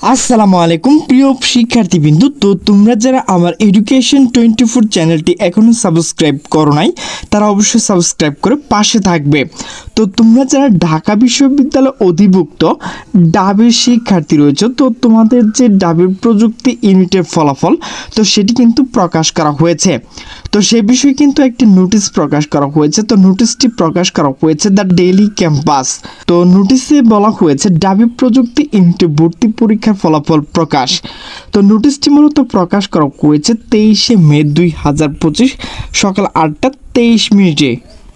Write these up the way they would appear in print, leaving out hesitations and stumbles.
আসসালামু আলাইকুম প্রিয় শিক্ষার্থীবৃন্দ। তো তোমরা যারা আমার এডুকেশন 24 চ্যানেলটি এখনও সাবস্ক্রাইব করো নাই তারা অবশ্যই সাবস্ক্রাইব করে পাশে থাকবে। তো তোমরা যারা ঢাকা বিশ্ববিদ্যালয় অধিভুক্ত ডাবের শিক্ষার্থী রয়েছে, তো তোমাদের যে ডাবের প্রযুক্তি ইউনিটের ফলাফল তো সেটি কিন্তু প্রকাশ করা হয়েছে। তো সে বিষয়ে কিন্তু একটি নোটিশ প্রকাশ করা হয়েছে। তো নোটিশটি প্রকাশ করা হয়েছে দ্য ডেইলি ক্যাম্পাস। তো নোটিশে বলা হয়েছে ডাবি প্রযুক্তি ইউনিটে ভর্তি পরীক্ষার ফলাফল প্রকাশ। তো নোটিশটি মূলত প্রকাশ করা হয়েছে 23 মে 2025 সকাল 8টা 23 মিনিটে।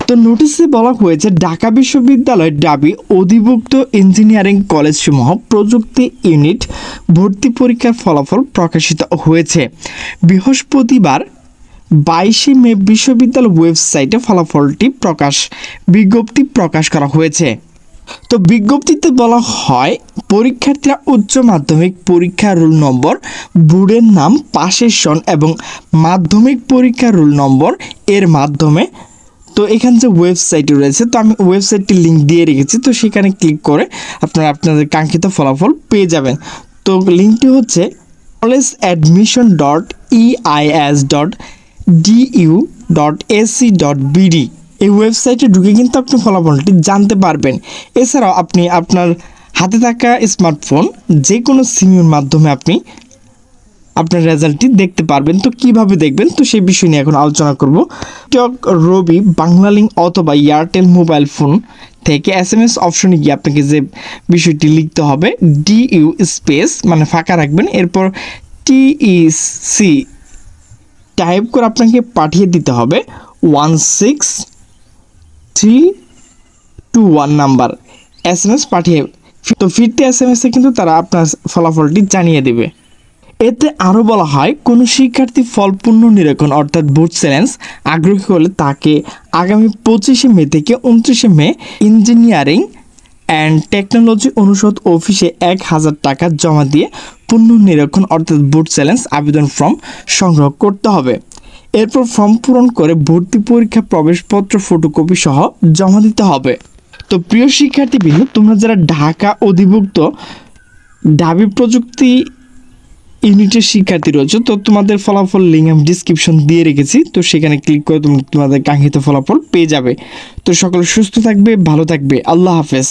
তো নোটিশে বলা হয়েছে ঢাকা বিশ্ববিদ্যালয় ডাবি অধিভুক্ত ইঞ্জিনিয়ারিং কলেজসমূহ প্রযুক্তি ইউনিট ভর্তি পরীক্ষার ফলাফল প্রকাশিত হয়েছে বৃহস্পতিবার 22 মে বিশ্ববিদ্যালয় ওয়েবসাইটে ফলাফলটি বিজ্ঞপ্তি প্রকাশ করা হয়েছে। তো বিজ্ঞপ্তিতে বলা হয় পরীক্ষার্থীরা উচ্চ মাধ্যমিক পরীক্ষার রোল নম্বর, বোর্ডের নাম, পাশের সন এবং মাধ্যমিক পরীক্ষার রোল নম্বর এর মাধ্যমে, তো এখানে যে ওয়েবসাইট রয়েছে তো আমি ওয়েবসাইটটির লিঙ্ক দিয়ে রেখেছি, তো সেখানে ক্লিক করে আপনারা আপনাদের কাঙ্ক্ষিত ফলাফল পেয়ে যাবেন। তো লিঙ্কটি হচ্ছে collegeadmission.eis.du.ac.bd। এই ওয়েবসাইটে ঢুকে কিন্তু আপনি ফলাফলটি জানতে পারবেন। এছাড়াও আপনি আপনার হাতে থাকা স্মার্টফোন যে কোনো সিমের মাধ্যমে আপনি আপনার রেজাল্টটি দেখতে পারবেন। তো কিভাবে দেখবেন তো সেই বিষয় নিয়ে এখন আলোচনা করব। টিকটক, রবি, বাংলালিংক অথবা এয়ারটেল মোবাইল ফোন থেকে SMS অপশনে গিয়ে আপনাকে যে বিষয়টি লিখতে হবে DU স্পেস মানে ফাঁকা রাখবেন, এরপর TEC টাইপ করে আপনাকে পাঠিয়ে দিতে হবে 16321 নাম্বার SMS পাঠিয়ে। তো ফিরতি SMS-এ কিন্তু তারা আপনার ফলাফলটি জানিয়ে দেবে। এতে আরও বলা হয় কোনো শিক্ষার্থী ফল পুনর্নিরীক্ষণ অর্থাৎ বোর্ড চ্যালেঞ্জ আগ্রহী হলে তাকে আগামী 25 মে থেকে 29 মে ইঞ্জিনিয়ারিং অ্যান্ড টেকনোলজি অনুষদ অফিসে 1000 টাকা জমা দিয়ে পুনর্নিরীক্ষণ অর্থাৎ বোর্ড চ্যালেঞ্জ আবেদন ফর্ম সংগ্রহ করতে হবে। এরপর ফর্ম পূরণ করে ভর্তি পরীক্ষা প্রবেশপত্র ফটোকপি সহ জমা দিতে হবে। তো প্রিয় শিক্ষার্থীবৃন্দ, তোমরা যারা ঢাকা অধিভুক্ত ঢাবি প্রযুক্তি ইউনিটের শিক্ষার্থী রয়েছে, তো তোমাদের ফলাফল লিঙ্ক আমি ডিসক্রিপশন দিয়ে রেখেছি, তো সেখানে ক্লিক করে তোমাদের কাঙ্ক্ষিত ফলাফল পেয়ে যাবে। তো সকলে সুস্থ থাকবে, ভালো থাকবে, আল্লাহ হাফেজ।